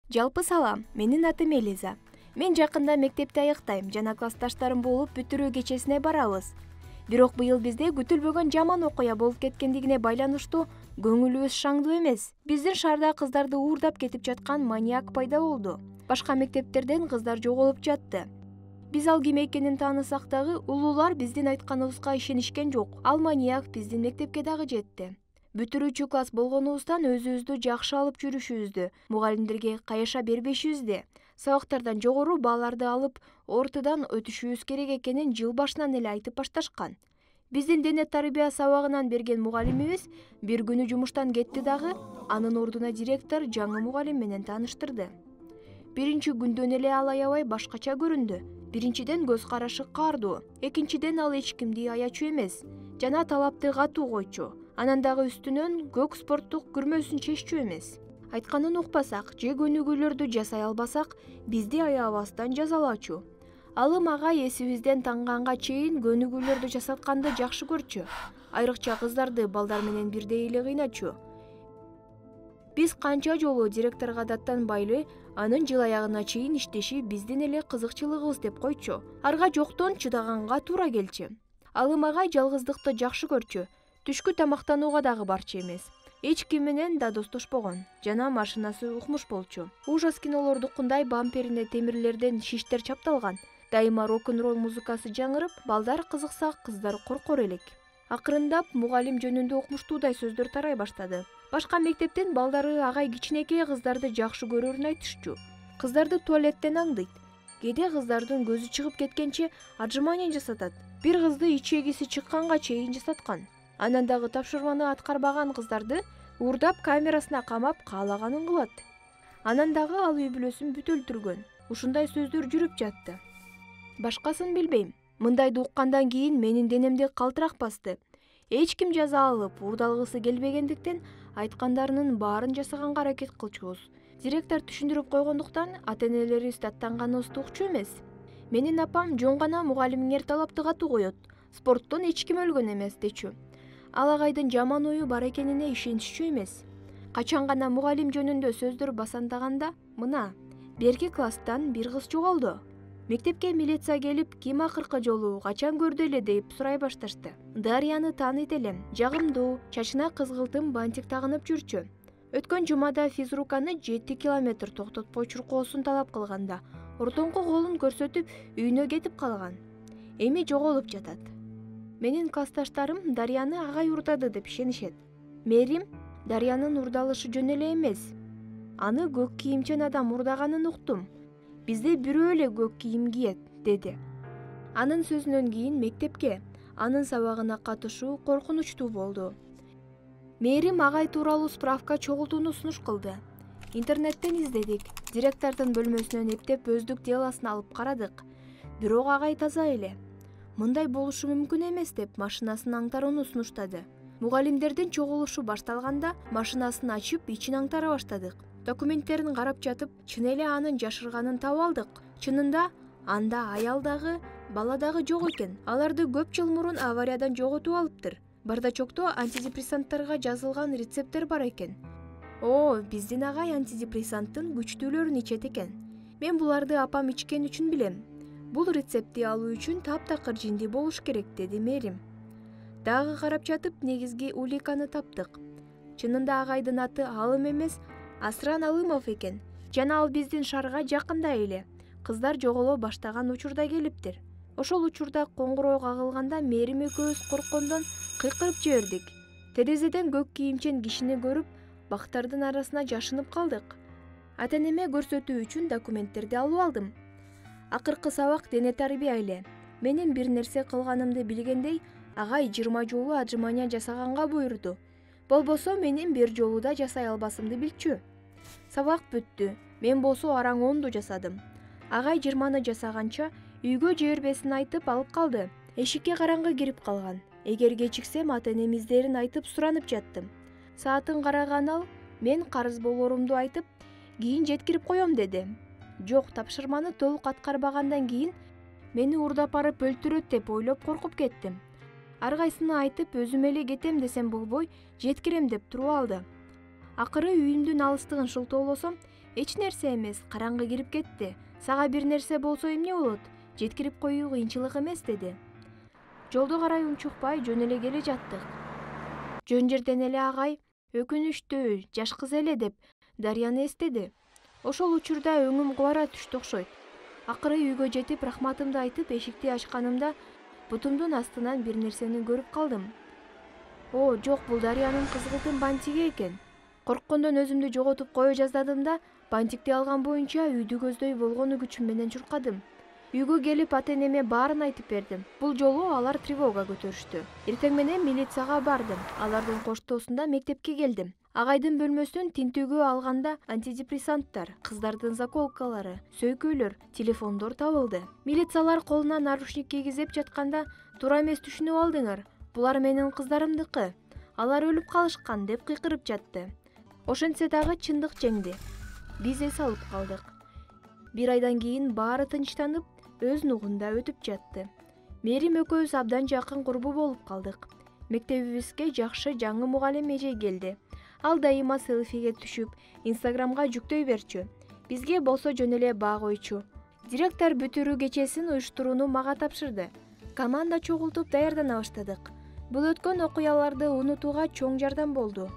Жалпы салам, менин атым Элиза. Мен жакында мектепти аяктайм жана классташтарым болуп бүтүрүү кечесине барабыз. Бирок быйыл бизде күтүлбөгөн жаман окуя болуп кеткендигине байланыштуу көңүлүбүз шаңдуу эмес. Биздин шаарда кыздарды уурдап кетип жаткан маньяк пайда болду. Башка мектептерден кыздар жоголуп жатты. Биз ал ким экенин таанысак дагы улуулар биздин айтканыбызга ишенишкен жок. Ал маньяк биздин мектепке дагы жетти. Бүтүрүүчү класс болгонубуздан өзүбүздү жакшы алып жүрүшүбүздү, мугалимдерге каяша бербешибизди, сабактардан жогору бааларды алып ортодон өтүшүбүз керек экенин жыл башынан эле айтып башташкан. Биздин дене тарбия сабагынан берген мугалимибиз бир күнү жумуштан кетти дагы, анын ордуна директор жаңы мугалим менен тааныштырды. Биринчи күндөн эле ал аябай башкача көрүндү. Биринчиден көз карашы каардуу, экинчиден ал эч кимди аячу эмес жана талапты катуу койчу. Анан дагы үстүнөн көк спорттук күрмөсүн чеччү эмес. Айтканын укпасак же көнүгүүлөрдү жасай албасак, бизди аябастан жазалачу. Алым агай эсибизден таңганга чейин көнүгүүлөрдү жасатканды жакшы көрчү. Айрыкча кыздарды балдар менен бирдей эле кыйначу. Биз канча жолу директорго даттанбай эле анын жыл аягына чейин иштеши биздин эле кызыкчылыгыбыз деп койчу. Арга жоктон чыдаганга туура келчү. Алым агай жалгыздыкты жакшы көрчү. Түшкү тамактанууга дагы барчу эмес. Эч ким менен да достошпогон жана машинасы укмуш болчу. Ужас кинолордукундай бамперине темирлерден шиштер чапталган. Дайыма рок-н-ролл музыкасы жаңырып, балдар кызыкса, кыздар коркор элек. Акырындап мугалим жөнүндө укмуштуудай сөздөр тарай баштады. Башка мектептен балдары агай кичинекей кыздарды жакшы көрөрүн айтышчу. Кыздарды туалеттен аңдыйт. Кээде кыздардын көзү чыгып кеткенче отжимание жасатат. Бир кызды ичегиси чыкканга чейин жасаткан. Анан дагы тапшырманы аткарбаган кыздарды уурдап камерасына камап каалаганын кылат. Анан дагы ал үй бүлөсүн бүт өлтүргөн. Ушундай сөздөр жүрүп жатты. Башкасын билбейм. Мындайды уккандан кийин менин денемди калтырак басты. Эч ким жаза алып уурдалгысы келбегендиктен айткандарынын баарын жасаганга аракет кылчубуз. Директор түшүндүрүп койгондуктан ата-энелерибиз даттанганыбызды укчу эмес. Менин апам жөн гана мугалимиңер талапты катуу коет. Спорттон эч ким өлгөн эмес дечү. Ал агайдын жаман ою бар экенине ишенишчү эмес. Качан гана мугалим жөнүндө сөздөр басандаганда, мына, берки класстан бир кыз жоголду. Мектепке милиция келип, ким акыркы жолу качан көрдү эле деп сурай башташты. Дарьяны тааныйт элем. Жагымдуу, чачына кызгылтым бантик тагынып жүрчү. Өткөн жумада физруканы 7 километр токтотпой чуркоосун талап кылганда, ортоңку колун көрсөтүп үйүнө кетип калган. Эми жоголуп жатат. Менин классташтарым Дарьяны агай уурдады деп ишенишет. Мээрим Дарьянын уурдалышы жөн эле эмес. Аны көк кийимчен адам уурдаганын уктум. Бизде бирөө эле көк кийим кийет, деди. Анын сөзүнөн кийин мектепке, анын сабагына катышуу коркунучтуу болду. Мээрим агай тууралуу справка чогултууну сунуш кылды. Интернеттен издедик, директордун бөлмөсүнөн эптеп өздүк делосын алып карадык. Бирок агай таза эле. Мындай болушу мүмкүн эмес деп машинасын аңтарууну сунуштады. Мугалимдердин чогулушу башталганда машинасын ачып ичин аңтара баштадык. Документтерин карап жатып, чын эле анын жашырганын таап алдык. Чынында анда аял дагы, бала дагы жок экен. Аларды көп жыл мурун авариядан жоготуп алыптыр. Бардачокто антидепрессанттарга жазылган рецепттер бар экен. Биздин агай антидепрессанттын күчтүүлөрүн ичет экен. Мен буларды апам ичкен үчүн билем. Бул рецептти алуу үчүн таптакыр жинди болуш керек, деди мээрим. Дагы карап жатып негизги уликаны таптык. Чынында агайдын аты Алым эмес, Асран Алымов экен. Жана ал биздин шаарга жакында эле кыздар жоголо баштаган учурда келиптир. Ошол учурда коңгуроо кагылганда мээрим экөөбүз корккондон кыйкырып жибердик. Терезеден көк кийимчен кишини көрүп, бактардын арасына жашынып калдык. Ата-энеме көрсөтүү үчүн документтерди алып алдым. Акыркы сабак дене тарбия эле. Менин бир нерсе кылганымды билгендей, агай 20 жолу отжимания жасаганга буйрду. Болбосо менин бир жолу да жасай албасымды билчү. Сабак бүттү. Мен болсо араң 10ду жасадым. Агай 20-ны жасаганча үйгө жибербесин айтып алып калды. Эшикке караңгы кирип калган. Эгер кечиксем ата-энем издерин айтып суранып жаттым. Саатын караган ал, мен карыз болорумду айтып, кийин жеткирип коем деди. Жок, тапшырманы толук аткарбагандан кийин мени уурдап барып өлтүрөт деп ойлоп коркуп кеттим. Ар кайсыны айтып өзүм эле кетем десем болбой, жеткирем деп туруп алды. Акыры үйүмдүн алыстыгын шылтоолосом, Эч нерсе эмес, караңгы кирип кетти. Сага бир нерсе болсо эмне болот? Жеткирип коюу кыйынчылык эмес деди. Жолду карай унчукпай жөн эле келе жаттык. Жөн жерден эле агай өкүнүчтүү жаш кыз эле деп Дарьяны эстеди. Ошол учурда өңүм кубара түштү окшойт. Акыры үйгө жетип рахматымды айтып эшикти ачканымда бутумдун астынан бир нерсени көрүп калдым. О, жок, бул Дарьянын кызгылтым бантиги экен. Корккондон өзүмдү жоготуп кое жаздадым да бантикти алган боюнча үйдү көздөй болгону күчүм менен чуркадым. Үйгө келип ата-энеме баарын айтып бердим. Бул жолу алар тревога көтөрүштү. Эртең менен милицияга бардым. Алардын коштоосунда мектепке келдим. Агайдын бөлмөсүн тинтүүгө алганда антидепрессанттар, кыздардын заколкалары, сөйкөөлөр, телефондор табылды. Милициялар колуна наручник кийгизип жатканда туура эмес түшүнүп алдыңар. Булар менин кыздарымдыкы. Алар өлүп калышкан деп кыйкырып жатты. Ошентсе дагы чындык жеңди. Биз эс алып калдык. Бир айдан кийин баары тынчтанып, өз нугунда өтүп жатты. Мээрим экөөбүз абдан жакын курбу болуп калдык. Мектебибизге жакшы жаңы мугалим эже келди. Ал дайыма селфиге түшүп, Инстаграмга жүктөй берчү. Бизге болсо жөн эле баа койчу. Директор бүтүрүү кечесин уюштурууну мага тапшырды. Команда чогултуп даярдана баштадык. Бул өткөн окуяларды унутууга чоң жардам болду.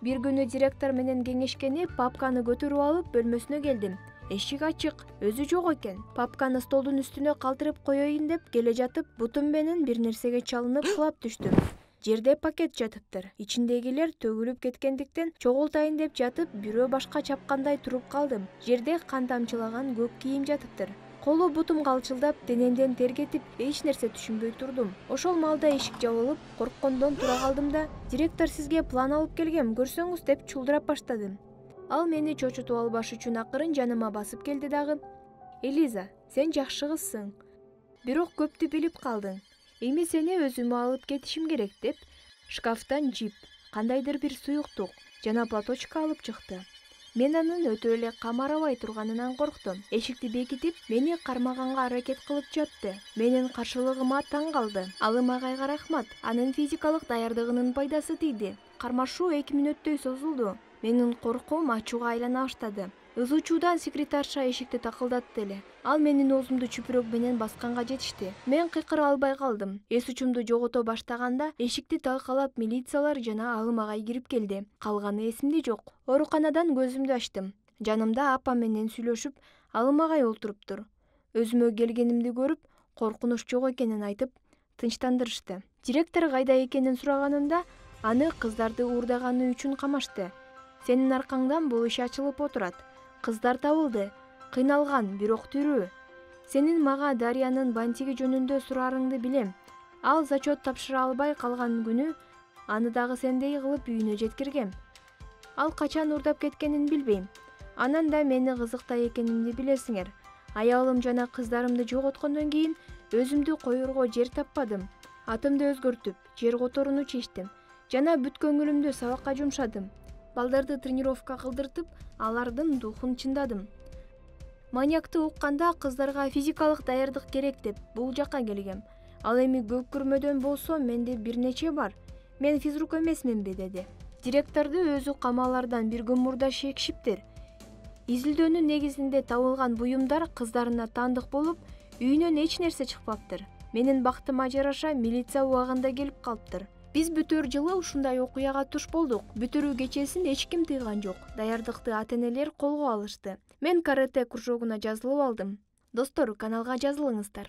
Бир күнү директор менен кеңешкени папканы көтөрүп алып бөлмөсүнө келдим. Эшик ачык, өзү жок экен. Папканы столдун үстүнө калтырып коеюн деп келе жатып, бутум менен бир нерсеге чалынып кулап түштүм. Жерде пакет жатыптыр. Ичиндегилер төгүлүп кеткендиктен чогултайын деп жатып, бирөө башка чапкандай туруп калдым. Жерде кан тамчылаган көк кийим жатыптыр. Колу бутум калчылдап, денемден тер кетип, эч нерсе түшүнбөй турдум. Ошол малда эшик жабылып, корккондон тура калдым да, директор сизге план алып келгем, көрсөңүз деп чулдурап баштадым. Ал мени чочутуп албаш үчүн акырын жаныма басып келди дагы. Элиза, сен жакшы кызсың. Бирок көптү билип калдың. Эми сени өзүмө алып кетишим керек деп, шкафтан жип, кандайдыр бир суюктук жана платочка алып чыкты. Мен анын өтө эле камарабай турганынан корктум. Эшикти бекитип, мени кармаганга аракет кылып жатты. Менин каршылыгыма таң калды. Алым агайга рахмат. Анын физикалык даярдыгынын пайдасы тийди. Кармашуу 2 мүнөттөй созулду. Менин коркуум ачууга айлана баштады. Ызуучуудан секретарша эшикти такылдатты эле. Ал менин оозумду чүпүрөк менен басканга жетишти. Мен кыйкыра албай калдым. Эс учумду жогото баштаганда эшикти талкалап милициялар жана Алым агай кирип келди. Калганы эсимде жок. Ооруканадан көзүмдү ачтым. Жанымда апам менен сүйлөшүп, Алым агай олтуруптур. Өзүмө келгенимди көрүп, коркунуч жок экенин айтып, тынчтандырышты. Директор кайда экенин сураганымда, аны кыздарды уурдаганы үчүн камашты. Сенин аркаңдан бул иш ачылып отурат. Кыздар табылды, кыйналган, бирок тирүү. Сенин мага Дарьянын бантиги жөнүндө сураарыңды билем. Ал зачет тапшыра албай калган күнү аны дагы сендей кылып үйүнө жеткиргем. Ал качан уурдап кеткенин билбейм. Анан да мени кызыктай экенимди билесиңер. Аялым жана кыздарымды жоготкондон кийин өзүмдү коерго жер таппадым. Атымды өзгөртүп, жер которууну чечтим жана бүт көңүлүмдү сабакка жумшадым. Балдарды тренировка кылдыртып, алардын духун чындадым. Маньякты укканда кыздарга физикалык даярдык керек деп бул жакка келгем. Ал эми көк күрмөдөн болсо менде бир нече бар. Мен физрук эмесминби деди. Директорду өзү камалардан бир күн мурда шекишиптир. Изилдөөнүн негизинде табылган буюмдар кыздарына таандык болуп, үйүнөн эч нерсе чыкпаптыр. Менин бактыма жараша милиция убагында келип калыптыр. Биз бүтөр жылы ушундай окуяга туш болдук. Бүтүрүү кечесин эч ким тыйган жок. Даярдыкты ата-энелер колго алышты. Мен карате кружогуна жазылып алдым. Достор, каналга жазылыңыздар.